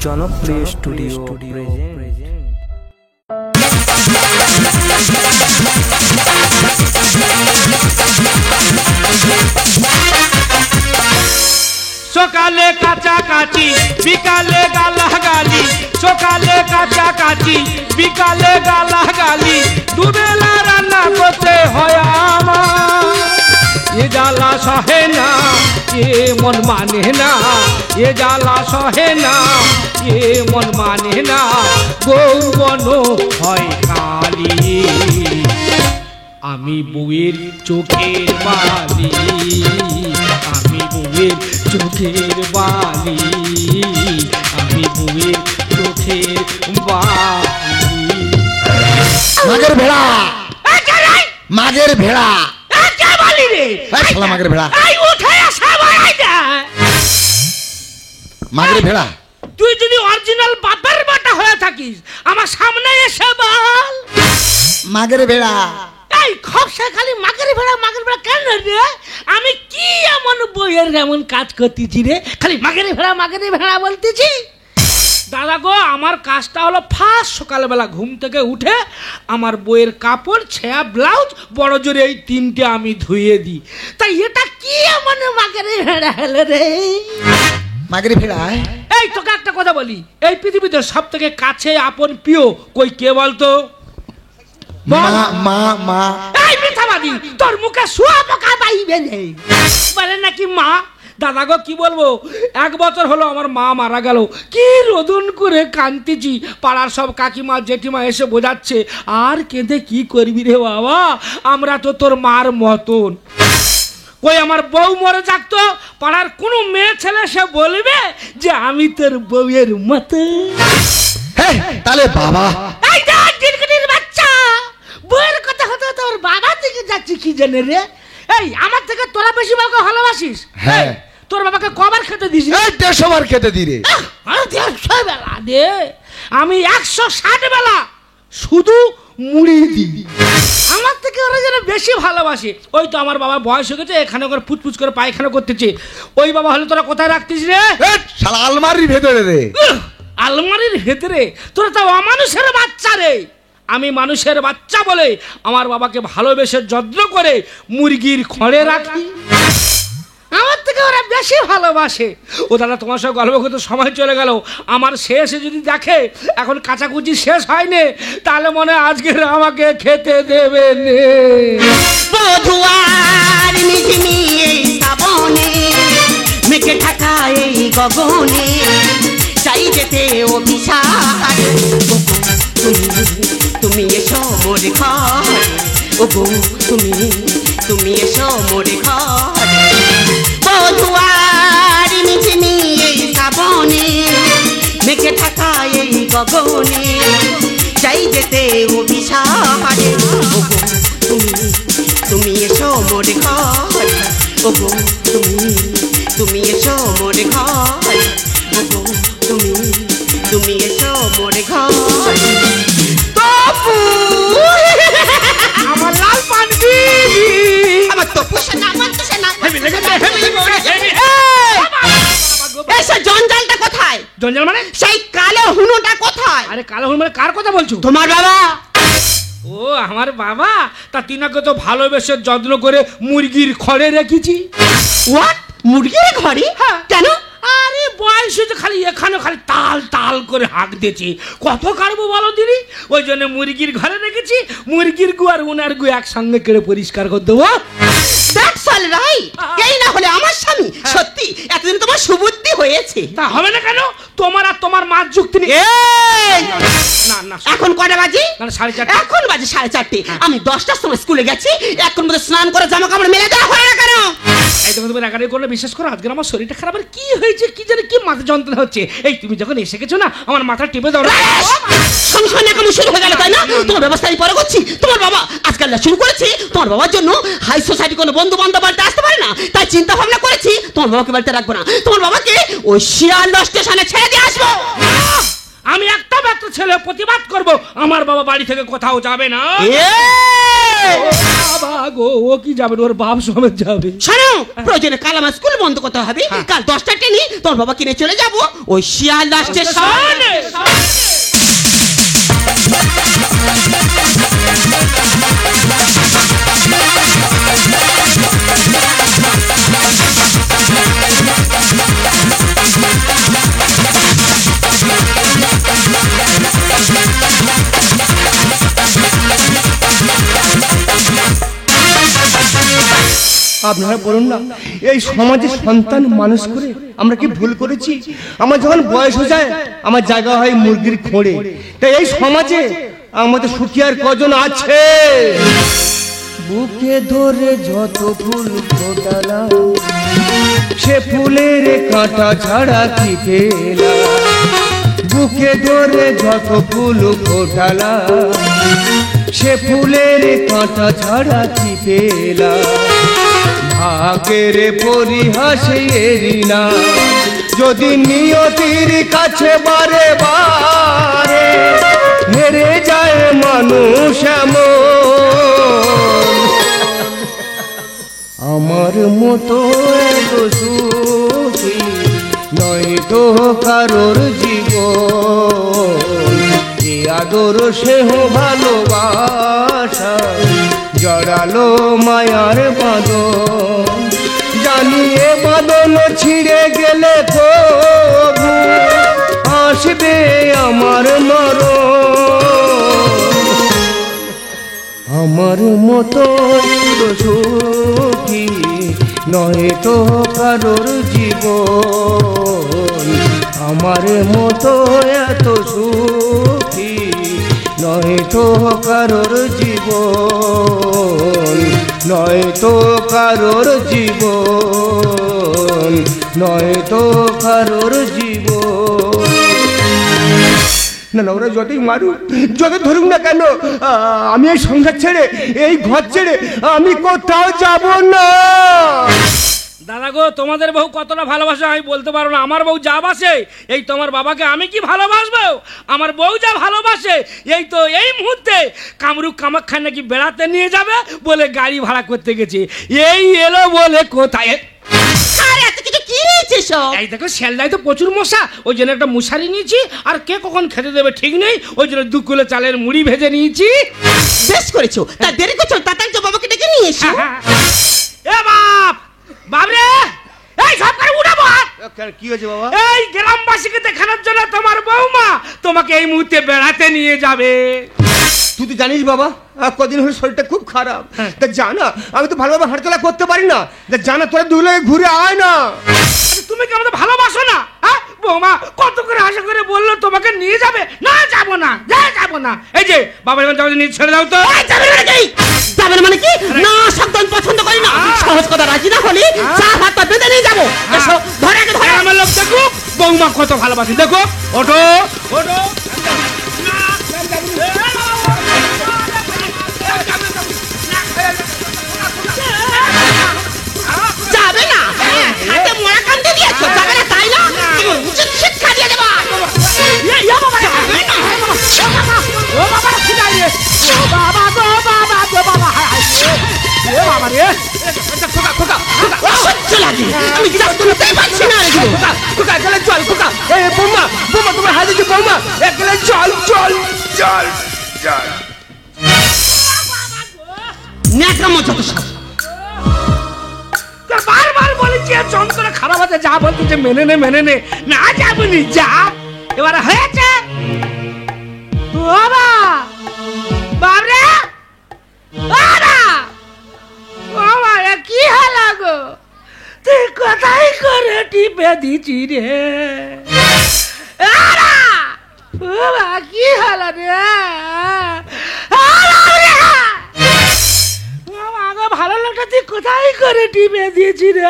জনপ্রিয় studio present. সকালে কাছাকাছি বিকালে গালাগালি, সকালে কাছাকাছি বিকালে গালাগালি, দুবেলা রান্না করতে হয় আমার। এ জ্বালা সহে না, এ মন মানে না, এ জ্বালা সহে না, এ মন মানে না, গৌবন হয় কালি। আমি বউয়ের চোখের বালি, আমি বউয়ের চোখের বালি, আমি বউয়ের চোখের বালি। মাগের ভেড়া, মাগের ভেড়া, মাগের ভেড়া, মাগের ভেড়া। তুই যদি অরিজিনাল বাপের বাটা হয়ে থাকিস আমার সামনে এসে বল। মাগের ভেড়া, এই খবসা খালি মাগের ভেড়া কেন রে? আমি কি এমন বইয়ের এমন কাজ করতেছি রে, খালি মাগের ভেড়া বলতেছি? দাদা গো, আমার কাজটা হলো ফার্স্ট সকালবেলা ঘুম থেকে উঠে আমার বইয়ের কাপড়, ছেঁড়া ব্লাউজ, বড় জোরে এই তিনটে আমি ধুয়ে দিই। তাই এটা কি এমন মাগের ভেড়া হলো রে? মাগের ভেড়া। এই তোকে একটা কথা বলি, এই পৃথিবীতে সব থেকে কাছে আপন প্রিয় কই কে বলতো? মা মা মা। এই মিথ্যাবাদী, তোর মুখে শুয়া পোকা বাইবে নেই বলে নাকি মা? দাদা গো কি বলবো, 1 বছর হলো আমার মা মারা গেল। কি রোদন করে কাঁদতেছি, পাড়ার সব কাকিমা জেঠিমা এসে বোঝাচ্ছে, আর কেঁদে কি করবি রে বাবা, আমরা তো তোর মার মতন। কই আমার বউ মরে থাকতো, পাড়ার কোনো মেয়ে ছেলে সে বলবে যে আমি তোর বউয়ের মতো? তাহলে বাবা, এই দেখ গিরগিটির বাচ্চা, বউয়ের কথা হতো তোর বাবা থেকে যাচ্ছি কি জানে রে? এই আমার থেকে তোরা বেশি বাবাকে ভালোবাসিস? হ্যাঁ। তোর বাবাকে কবার খেতে দিস? 150 বার খেতে দি রে। 150 বেলা দে, আমি 160 বেলা শুধু মুড়ি দিই। আমার থেকে ওরা যেন বেশি ভালোবাসে। ওই তো আমার বাবা বয়স হয়ে গেছে, এখানে করে ফুচফুচ করে পায়খানা করতেছে। ওই বাবা হলে তোরা কোথায় রাখতিস রে? শালা আলমারির ভেতরে রে। আলমারির ভেতরে? তোরা তো অমানুষের বাচ্চা রে। আমি মানুষের বাচ্চা বলে আমার বাবাকে ভালোবেসে যত্ন করে মুরগির খড়ে রাখি। আমার থেকে ওরা বেশি ভালোবাসে। ও দাদা, তোমার সঙ্গে গল্প করতে সময় চলে গেল। আমার শেষে যদি দেখে এখন কাঁচাকুচি শেষ হয়নি, তাহলে মনে হয় আজকে আমাকে খেতে দেবে নে। বধুয়ার মিঝিমিয়ে শ্রাবণে, মেঘে ঢাকা এই গগনে, চাই যেতে অভিশাপ। তুমি এসো মোর ঘরে, ও গো তুমি এসো মোর ঘরে। বধুয়ার মিঝিমিয়ে শ্রাবণে, মেঘে ঢাকা এই গগনে, চাই যেতে অভিশাপে। ও গো তুমি এসো মোর ঘরে, ও গো তুমি এসো মোর ঘরে, ও গো তুমি এসো মোর ঘরে। তপু আমার লাল পানবি, আমার তপু সেনা, আমার তো সেনা। এসে জঞ্জালটা কোথায়? জঞ্জাল মানে? সেই কালো হুনুটা কোথায়? আরে কালো হুন মানে কার কথা বলছো? তোমার বাবা। ও আমার বাবা, তা তিনাকে তো ভালোবেসে যত্ন করে মুরগির খড়ে রেখেছি। হোয়াট? মুরগির ঘরে? হ্যাঁ। কেন? আরে বয়স হয়েছে, খালি এখানে খালি তাল তাল করে হাঁক দিয়েছি, কত কাটবো বলো দিদি? ওই জন্য মুরগির ঘরে রেখেছি। মুরগির গু আর উনার গু একসঙ্গে কেড়ে পরিষ্কার করে দেবো। That's all right. এই না হলে আমার স্বামী। সত্যি এতদিন তোমার সুবুদ্ধি হয়েছে। তা হবে না কেন? তোমার আর তোমার মার যুক্তি নেই। না না, এখন কটা বাজে? না 4:30। এখন বাজে 4:30। আমি 10টার সময় স্কুলে গেছি, এখন মধ্যে স্নান করে জামা কাপড় মেলে দেওয়া হয় না কেন? এই তুমি রাগারাগি করলে বিশ্বাস করো, আজকে আমার শরীরটা খারাপ। আর কি হয়েছে কি জানি, কি মাথা যন্ত্রণা হচ্ছে। এই তুমি যখন এসে গেছো না, আমার মাথা টিপে দাও। সংসার না কেমন শুরু হয়ে গেল তাই না? তোমার ব্যবস্থা আমি পরে করছি। তোমার বাবা আজকাল শুরু করেছি, তোমার বাবার জন্য হাই সোসাইটি কোনো বন্ধু বান্ধব বাড়িতে আসতে পারে না, তাই চিন্তা ভাবনা করেছি তোমার বাবাকে বাড়িতে রাখবো না। তোমার বাবাকে ওই শিয়ালদা স্টেশনে ছেড়ে দিয়ে আসবো। আমি একটা মাত্র ছেলে, প্রতিবাদ করব, আমার বাবা বাড়ি থেকে কোথাও যাবে না। বাবা গো, ও কি যাবে, ওর বাপ সমেত যাবে। শোনো, প্রয়োজনে কাল আমার স্কুল বন্ধ করতে হবে, কাল 10টা ট্রেনে তোর বাবা কিনে চলে যাব ওই শিয়ালদা স্টেশনে। আপনারা বলুন না, এই সমাজে সন্তান মানুষ করে আমরা কি ভুল করেছি? আমার যখন বয়স হয়ে যায় আমার জায়গা হয় মুরগির খোঁড়ে। তাই এই সমাজে আমাদের সুখী আর কজন আছে? বুকে ধরে যত ফুল ফোটালাম, সে ফুলের কাঁটা ছাড়া কি পেলাম? বুকে ধরে যত ফুল ফোটালাম, সে ফুলের কাঁটা ছাড়া কি পেলাম? ভাগের পরিহাসে এরি না, যদি নিয়তির কাছে বারে বারে হেরে যায় মানুষ এমন। আমার মতো এত সুখী নয় তো কারোর জীবন, এ আদর স্নেহ ভালোবাসা জড়ালো মায়ার বাঁধন। জানি এ বাঁধন ছিঁড়ে গেলে তবু আসবে আমার মরণ। আমার মতো সুখী নয় তো কারোর জীবন, আমার মতো এত সুখী নয় তো কারোর জীবন, নয় তো কারোর জীবন, নয় তো কারোর জীবন। না না, ওরা যতই মারুক, যত ধরুক না কেন, আমি এই সংসার ছেড়ে, এই ঘর ছেড়ে আমি কোথাও যাব না। দাদা গো, তোমাদের বউ কতটা ভালোবাসে আমি বলতে পারো না। আমার বউ যা বাসে, এই তোমার বাবাকে আমি কি ভালোবাসবো? আমার বউ যা ভালোবাসে, এই তো এই মুহূর্তে কামরূপ কামাখ্যা নাকি বেড়াতে নিয়ে যাবে বলে গাড়ি ভাড়া করতে গেছে। এই এলো বলে কোথায়। এই দেখো, শেলদায় তো প্রচুর মশা, ওই জন্য একটা মশারি নিয়েছি। আর কে কখন খেতে দেবে ঠিক নেই, ওই জন্য 2 কিলো চালের মুড়ি ভেজে নিয়েছি। বেশ করেছো, তা দেরি করছো, তাড়াতাড়ি তো বাবাকে ডেকে নিয়ে এসো। এ বাপ, বাবরে, এই সব করে উঠাবো। কি হয়েছে বাবা? এই গ্রামবাসীকে দেখানোর জন্য তোমার বৌমা তোমাকে এই মুহূর্তে বেড়াতে নিয়ে যাবে। তুই তো জানিস বাবা, কদিন হলে শরীরটা খুব খারাপ। তা জানা, আমি তো ভালোভাবে হাঁটাচলা করতে পারি না। তা জানা, তোরা 2 লাগে ঘুরে আয় না। তুমি কি আমাদের ভালোবাসো না? বৌমা কত করে আশা করে বললো তোমাকে নিয়ে যাবে। না, যাবো না, যাবো না। এই যে বাবার যাবে, নিয়ে ছেড়ে দাও তো। যাবে মানে কি? না, সাবধান, পছন্দ করি না। সহজ কথা রাজি না হলে চা ভাতটা বেঁধে নিয়ে যাবো। এসো, ধরে আগে ধরে। আমার লোক দেখো বৌমা কত ভালোবাসি, দেখো। ওঠো ওঠো। যাবে না, হাতে মোড়া কান্দে দিয়েছো, যাবে না তাই না? তোমার উচিত শিক্ষা দিয়ে দেবা। ও বাবা, কি যাই রে? ও বাবা গো, বাবা গো, বাবা। এ বাবা রে, খোকা খোকা সহ্য লাগে, আমি গ্লাস তুলতেই পারছি না। খোকা খোকা, গেলে জল। খোকা, এই বৌমা, বৌমা তোমার হাতে যে বৌমা, এক গেলে জল জল জল জল। ন্যাকড়ামো যত সব। বারবার বলেছি যন্ত্রণা খারাপ হতে, যা বলতে যে মেনে নে। না যাবনি, যা। এবার হয়েছে বাবা, বাবরে, বাবা, বাবা, কি হলো গো? তুই কোথায় করে টিপে দিছি রে? বাবা, কি হলো রে? ভালো লোকটা তুই কোথায় করে টিপে দিয়েছি রে?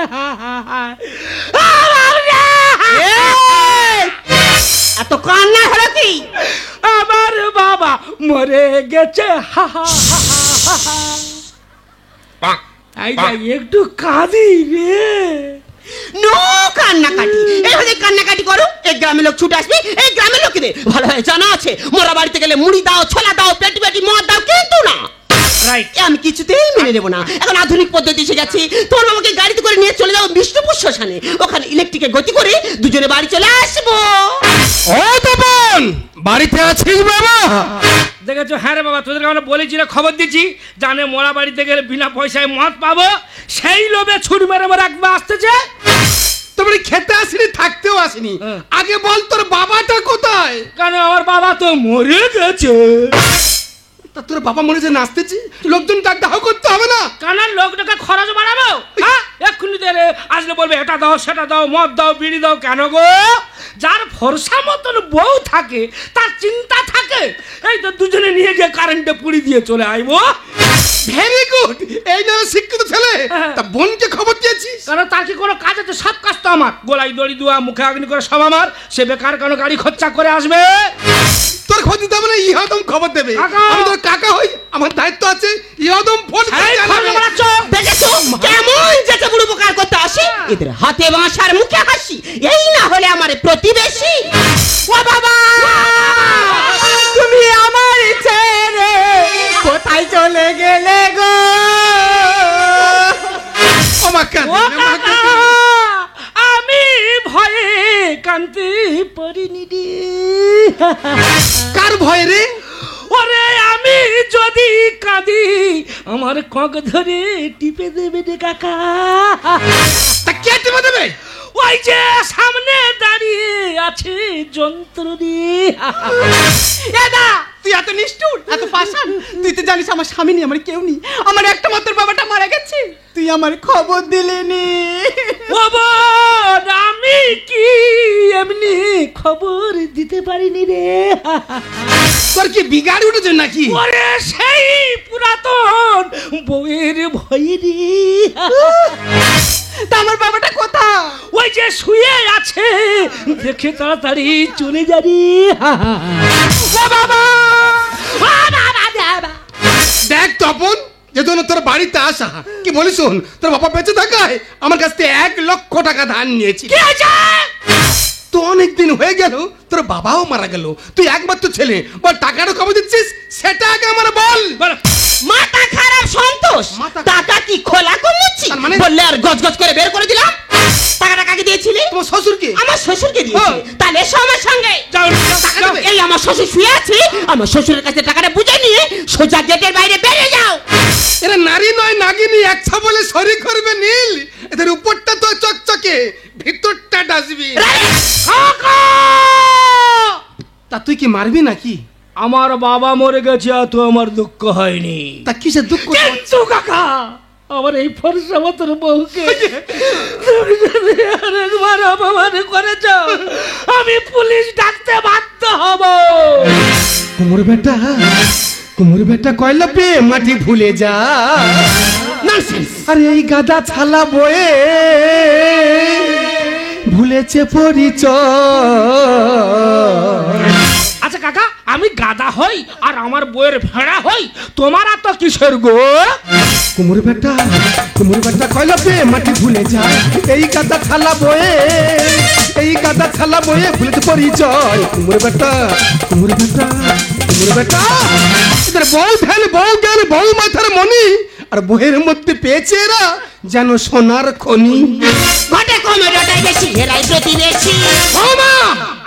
এত কান্না হলো কি? আমার বাবা মরে গেছে। একটু কাঁদি রে। নো কান্নাকাটি, এইভাবে কান্নাকাটি করো, এই গ্রামের লোক ছুটে আসবি এই গ্রামের লোকেদের ভালো হয়ে জানা আছে মোরা বাড়িতে গেলে মুড়ি দাও ছোলা দাও পেটি পেটি মদ দাও কিন্তু না রাইট। আমি কিছুতেই মেনে নেবো না। এখন আধুনিক পদ্ধতি এসে গেছে, তোমার বাবাকে গাড়িতে করে নিয়ে চলে যাবো বিষ্ণুপুর শ্মশানে, ওখানে ইলেকট্রিকে গতি করে দুজনে বাড়ি চলে আসবো। ও তপন, বাড়িতে আছিস বাবা? দেখেছো? হ্যাঁ রে বাবা, তোদেরকে আমরা বলেছি না, খবর দিচ্ছি, জানে মোড়া বাড়িতে গেলে বিনা পয়সায় মদ পাবো, সেই লোভে ছুরি মেরে মেরে একবার আসতেছে। তোমরা খেতে আসিনি, থাকতেও আসিনি, আগে বল তোর বাবাটা কোথায়? কেন আমার বাবা তো মরে গেছে। তা তোর বাবা মরে যে নাচতেছি, লোকজন ডাক দাহ করতে হবে না? কানার লোকটাকে খরচ বাড়াবো? হ্যাঁ, এক্ষুনি দেরে আসলে বলবে এটা দাও সেটা দাও, মদ দাও বিড়ি দাও। কেন গো? যার ফর্সা মতন বউ থাকে তার চিন্তা থাকে, এই তো দুজনে নিয়ে গিয়ে কারেন্টে পুড়ি দিয়ে চলে আইবো। ভেরি গুড, এই নামে শিক্ষিত ছেলে। তা বোনকে খবর দিয়েছিস? কারণ তার কি কোনো কাজ আছে? সব কাজ তো আমার, গোলায় দড়ি দেওয়া মুখে আগ্নি করে সব আমার। সে বেকার কেন গাড়ি খরচা করে আসবে? তোর খোঁজ দিতে হবে না, ইহদম খবর দেবে। কাকা! আমি তোর কাকা হই, আমার দায়িত্ব আছে। ইহদম ফোন করে এই খরচ জানাবে। বাড়াচ্ছ? দেখেছো কেমন যেতে বুড়ো উপকার করতে আসি, এদের হাতে বাঁশার মুখে হাসি, এই না হলে আমার প্রতিবেশী। ও বাবা, তুমি আমার ছেড়ে কোথায় চলে গেলে গো? আমার ও কাঁদে না, মা কাকা, কাঁদে। আমি ভয়ে কান্তি পড়িনি রে। কার ভয় রে? ওরে আমি যদি কাঁদি আমার কক ধরে টিপে দেবে রে কাকা। তা কে টিপে দেবে? ওই যে সামনে দাঁড়িয়ে আছে যন্ত্র দিয়ে। দাদা, তুই এত নিষ্ঠুর, এত পাষাণ, তুই তো জানিস আমার স্বামী নেই, আমার কেউ নেই, আমার একটা মাত্র বাবাটা মারা গেছে, তুই আমার খবর দিলি নি। ও বোন, আমি কি এমনি খবর দিতে পারিনি রে? তোর কি বিগাড়ি উঠেছে নাকি? ওরে সেই পুরাতন বউয়ের ভয়ে রে। তা আমার বাবাটা কোথায়? ওই যে শুয়ে আছে, দেখে তাড়াতাড়ি চলে যাবি। ও বাবা, ও বাবা, বাবা। দেখ তপন, যেজন্য তোর বাড়িতে আসা, কি বলিস শোন, তোর বাবা বেঁচে থাকায় আমার কাছ থেকে 1 লক্ষ টাকা ধার নিয়েছি। কি হয়েছে? তো অনেক দিন হয়ে গেল, তোর বাবাও মারা গেল, তুই একমাত্র ছেলে, বল টাকাটা কবে দিচ্ছিস সেটা আগে আমার বল। বলো। মাথা খারাপ সন্তোষ, মাথা- টাকা কি খোলা কমুচ্ছি তার মানে? বললে আর গজগজ করে বের করে দিলাম। টাকাটা কাকে দিয়েছিলি? তোমার শ্বশুরকে। আমার শ্বশুরকে দিয়েছি। তাহলে এসো আমার সঙ্গে। যাও, টাকা যাও। দেবে? এই আমার শ্বশুর শুয়ে আছে, আমার শ্বশুরের কাছে টাকাটা বুঝে নিয়ে সোজা গেটের বাইরে বেরিয়ে যাও। এরা নারী নয় নাগিনী, একছা বলে শরীর করবে নীল, এদের উপরটা তো চকচকে, ভিতরটা ডাস্টবিন। কাকা! তা তুই কি মারবি নাকি? আমার বাবা মরে গেছে, আর তো আমার দুঃখ হয়নি। তা কিসের দুঃখ? কিন্তু কাকা, আমার এই ফর্সা মতন বউকে তুমি যদি আরেকবার অপমান করেছ, আমি পুলিশ ডাকতে বাধ্য হব। কুমুর বেটা, কুমুর বেটা কয়লা পে মাটি ভুলে যা। ননসেন্স। আরে এই গাদা ছালা বয়ে ভুলেছে পরিচয়। আচ্ছা কাকা, আমি গাদা হই আর আমার বইয়ের ভেড়া হই, তোমার এত কিসের গো? কুমুর বেটা, কুমুর বেটা কয়লা পে মাটি ভুলে যা। এই গাদা ছালা বয়ে, এই গাদা ছালা বয়ে ভুলেছে পরিচয়। কুমুর বেটা, কুমুর বেটা, কুমুর বেটা, এদের বউ ধ্যান, বউ জ্ঞান, বউ মাথার মনি, আর বইয়ের মধ্যে পেয়েছে এরা যেন সোনার খনি। ঘটে কমেডটাই বেশি, এরাই প্রতিবেশী। বৌমা!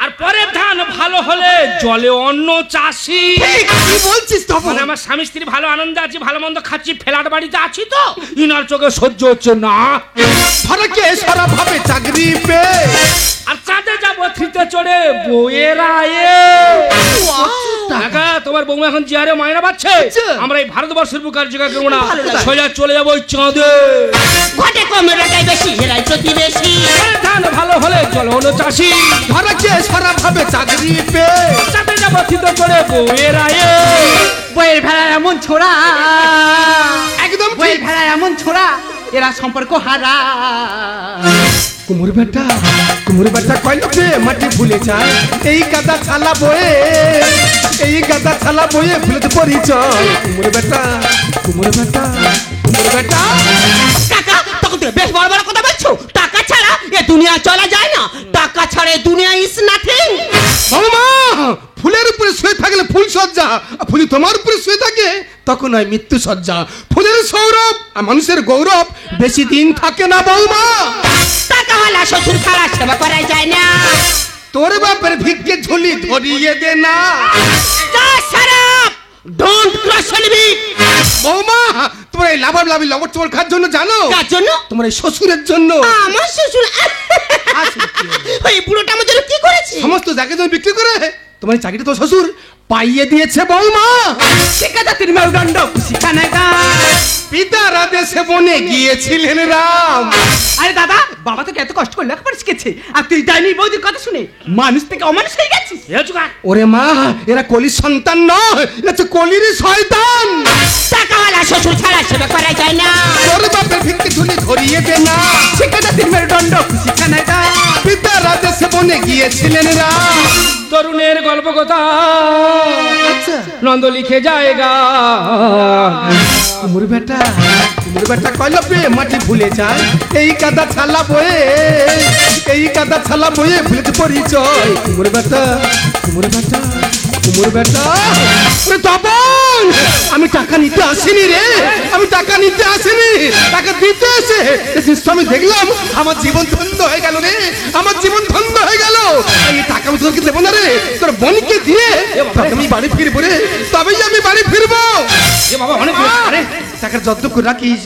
আর পরের ধান ভালো হলে জলে অন্য চাষি। এই, কি বলছিস তপন? মানে আমার স্বামী স্ত্রী ভালো আনন্দে আছি, ভালো মন্দ খাচ্ছি, ফ্ল্যাট বাড়িতে আছি, তো ইনার চোখে সহ্য হচ্ছে না। ফরকে সারা ভাবে চাকরি পে, আর চাঁদে যাবো থ্রিতে চড়ে বইয়ের আয়ে। কাকা, তোমার বৌমা এখন জিয়ারে মায়না পাচ্ছে, আমরা এই ভারতবর্ষের বুক আর জায়গা করবো না, সোজা চলে যাবো ওই চাঁদে। ঘটে কমেডটাই বেশি, এরাই প্রতিবেশী। পরের ধান ভালো হলে জলে অন্য চাষি। ফরকে সারা ভাবে চাকরি পে, চাঁদে যাবো থ্রিতে চড়ে বইয়ের আয়ে। বইয়ের ভেড়া এমন ছোড়া, একদম বইয়ের ঠিক। ভেড়া এমন ছোড়া, এরা সম্পর্ক হারা। কুমুর বেটা, কুমুর বেটা কয়লা পে মাটি ভুলে যায়। এই গাদা ছালা বয়ে, এই গাদা ছালা বয়ে ভুলেছে পরিচয়। কুমুর বেটা, কুমুর বেটা, কুমুর বেটা। কাকা, তখন থেকে বেশ বড় বড় কথা বলছো। টাকা ছাড়া এ দুনিয়া চলা যায় না, টাকা ছাড়া এ দুনিয়া ইজ নাথিং। গেলে ফুল সজ্জা, আর ফুল তোমার উপরে শুয়ে থাকে তখন হয় মৃত্যু সজ্জা। ফুলের সৌরভ আর মানুষের গৌরব বেশি দিন থাকে না বৌমা। টাকাওয়ালা শ্বশুর ছাড়া সেবা করা যায় না। তোর বাপের ভিক্ষে ঝুলি ধরিয়ে দে না। Don't cross limit. বৌমা তোমার এই লাভালাভি লবর চবর খাওয়ার জন্য জানো? কার জন্য? তোমার এই শ্বশুরের জন্য। আমার শ্বশুর ওই বুড়োটা আমার জন্য কি করেছে? সমস্ত জায়গায় তুমি বিক্রি করে তোমার এই চাকরিটা তো শ্বশুর পাইয়ে দিয়েছে বৌমা। শিক্ষাদাতির মেরুদণ্ড শিখানে গা। পিতারা দেশে বনে গিয়েছিলেন রাম। আরে দাদা, বাবা তোকে এত কষ্ট করে লেখাপড়া শিখেছে, আর তুই ডাইনি বৌদির কথা শুনে মানুষ থেকে অমানুষ হয়ে গেছিস। ওরে মা, এরা কলির সন্তান নয়, এরা হচ্ছে কলির শয়তান। টাকাওয়ালা শ্বশুর ছাড়া সেবা করা যায় না। তোর বাপের ভিক্ষে ঝুলি ধরিয়ে দে না। শিক্ষাদাতির মেরুদণ্ড শিখানে গা। পিতারা দেশে বনে গিয়েছিলেন রাম। তরুণের গল্প কথা নন্দ লিখে যায়গা। কুমুর বেটা কলবে মাটি ভুলে যায়। এই কাদা ছালা বয়ে, এই কাদা ছালা বয়ে ভুলেছে পরিচয়। কুমুর বেটা ওরে তপন, আমি টাকা নিতে আসিনি রে, আমি টাকা নিতে আসিনি, টাকা দিতে এসে আমি দেখলাম আমার জীবন ধন্য হয়ে গেল রে, আমার জীবন ধন্য হয়ে গেল। এই টাকা আমি তোকে দেবো না রে, তোর বোনকে দিয়ে আমি বাড়ি ফিরবো রে, তবেই আমি বাড়ি ফিরবো। বাবা অনেক আরে টাকার যত্ন করে রাখিস।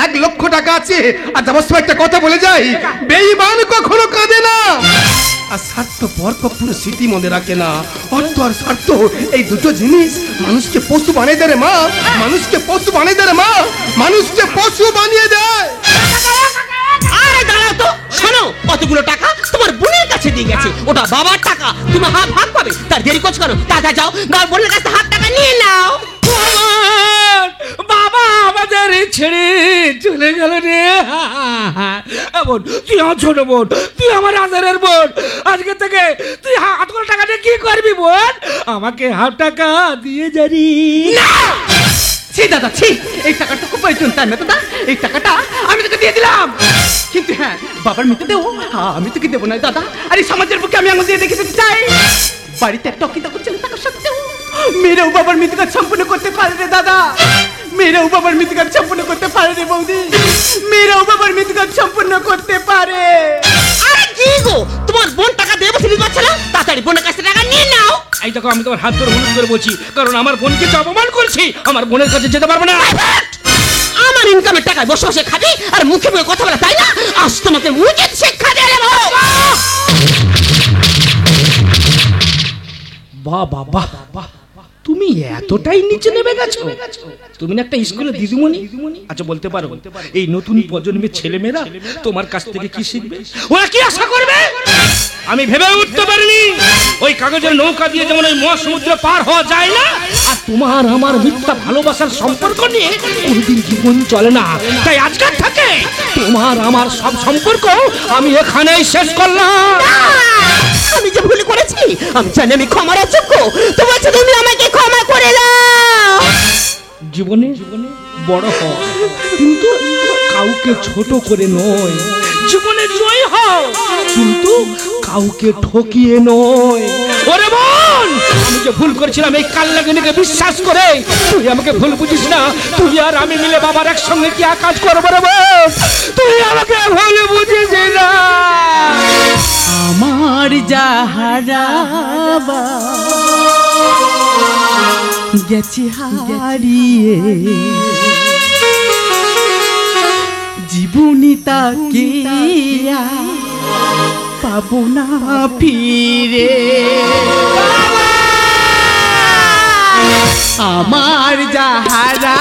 1 লক্ষ টাকা আছে। আর যাবার সময় একটা কথা বলে যাই, বেঈমান কখনো কাঁদে না, আর স্বার্থপর কখনো স্মৃতি মনে রাখে না। অর্থ আর স্বার্থ এই দুটো জিনিস মানুষকে পশু বানিয়ে দেয় রে মা, মানুষকে পশু বানিয়ে দেয় রে মা, মানুষকে পশু বানিয়ে দেয়। আরে দাঁড়াও তো, শোনো, কতগুলো টাকা তোমার বোনের কাছে দিয়ে গেছে, ওটা বাবার টাকা, তুমি হাফ ভাগ পাবে। তার দেরি করছো কেন? দাদা যাও, তোমার বোনের কাছে হাফ টাকা নিয়ে নাও। বাবা আমাদের ছেড়ে চলে গেল রে। বোন, তুই আমার ছোট বোন, তুই আমার আদরের বোন। আজকে থেকে তুই হাত করে টাকা দিয়ে কি করবি বোন? আমাকে হাফ টাকা দিয়ে যাবি না ছি দাদা, ছি, এই টাকাটা খুব প্রয়োজন, তাই না দাদা? এই টাকাটা আমি তোকে দিয়ে দিলাম, কিন্তু হ্যাঁ, বাবার মৃত্যু দেবো, আমি তোকে দেবো না দাদা। আর এই সমাজের বুকে আমি আঙুল দিয়ে দেখে যেতে চাই। বাড়িতে একটা অকিতা করছেন টাকা সত্ত্বেও মেয়েরাও বাবার মৃত্যু কাজ সম্পূর্ণ করতে পারে রে দাদা, মেয়েরাও বাবার মৃত্যু কাজ সম্পূর্ণ করতে পারে রে বৌদি, মেয়েরাও বাবার মৃত্যু কাজ সম্পূর্ণ করতে পারে। আরে কি গো, তোমার বোন টাকা দেবো ঠিক করছে না, তাড়াতাড়ি বোনের কাছে টাকা নিয়ে নাও। এই দেখো, আমি তোমার হাত ধরে অনুরোধ করে বলছি, কারণ আমার বোনকে তো অপমান করছি, আমার বোনের কাছে যেতে পারবো না। আমার ইনকামের টাকায় বসে বসে খাবি আর মুখে মুখে কথা বলা, তাই না? আজ তোমাকে উচিত শিক্ষা দিয়ে দেবো। বাহ বাহ বাহ বাহ, তুমি এতটাই নিচে নেমে গেছো? তুমি না একটা স্কুলে দিদিমণি? আচ্ছা বলতে পারো, এই নতুন প্রজন্মের ছেলেমেয়েরা তোমার কাছ থেকে কি শিখবে, ওরা কি আশা করবে? আমি ভেবে উঠতে পারিনি ওই কাগজের নৌকা দিয়ে যেমন ওই মহাসমুদ্র পার হওয়া যায় না, আর তোমার আমার মিথ্যা ভালোবাসার সম্পর্ক নিয়ে কোনদিন জীবন চলে না। তাই আজকের থেকে তোমার আমার সব সম্পর্ক আমি এখানেই শেষ করলাম। আমি যে ভুল করেছি আমি জানি, আমি ক্ষমার অযোগ্য, তো বলছো তুমি আমাকে ক্ষমা করে দাও। জীবনে বড় হও, কিন্তু কাউকে ছোট করে নয়। জীবনে জয় হও, কিন্তু কাউকে ঠকিয়ে নয়। ওরে বোন, আমি যে ভুল করেছিলাম এই কাল্লাগিনীকে বিশ্বাস করে, তুই আমাকে ভুল বুঝিস না। তুই আর আমি মিলে বাবার একসঙ্গে কি কাজ করবো রে বোন? তুই আমাকে ভুল বুঝিস না। আমার যাহারা গেছে হারিয়ে, জীবনী তাকে পাবো না ফিরে। আমার যাহারা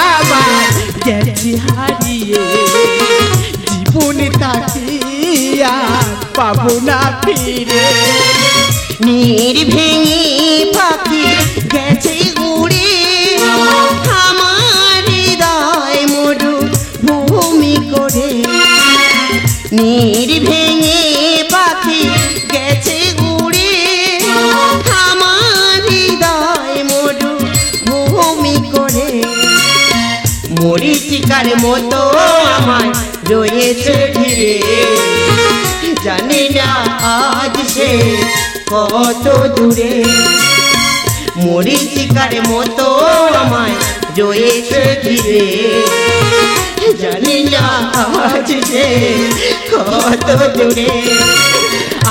গেছে হারিয়ে, জীবনী তাকে পাবো না ফিরে। নির্ভেঙে পাখি গেছে উড়ে, আমার হৃদয় মরু ভূমি করে। নির্ভেঙে পাখি গেছে উড়ে, আমার হৃদয় মরু ভূমি করে। মরীচিকার মতো আমার রয়েছে ঘিরে, জানি না আজ সে কত দূরে। মরিচিকার মতো আমায় রয়েছে ঘিরে, জানি না আজ যে কত দূরে।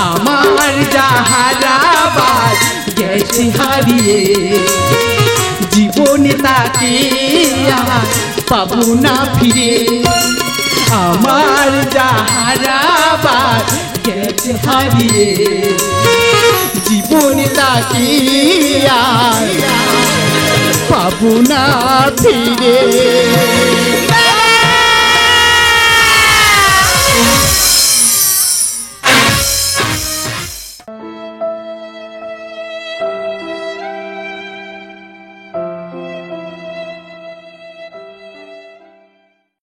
আমার যাহারাবাদ গেছে হারিয়ে, জীবনে তাকে আর পাবো না ফিরে। আমার যাহারাবাদ গেছে হারিয়ে, জীবনে তাকে আর পাবো না ফিরে।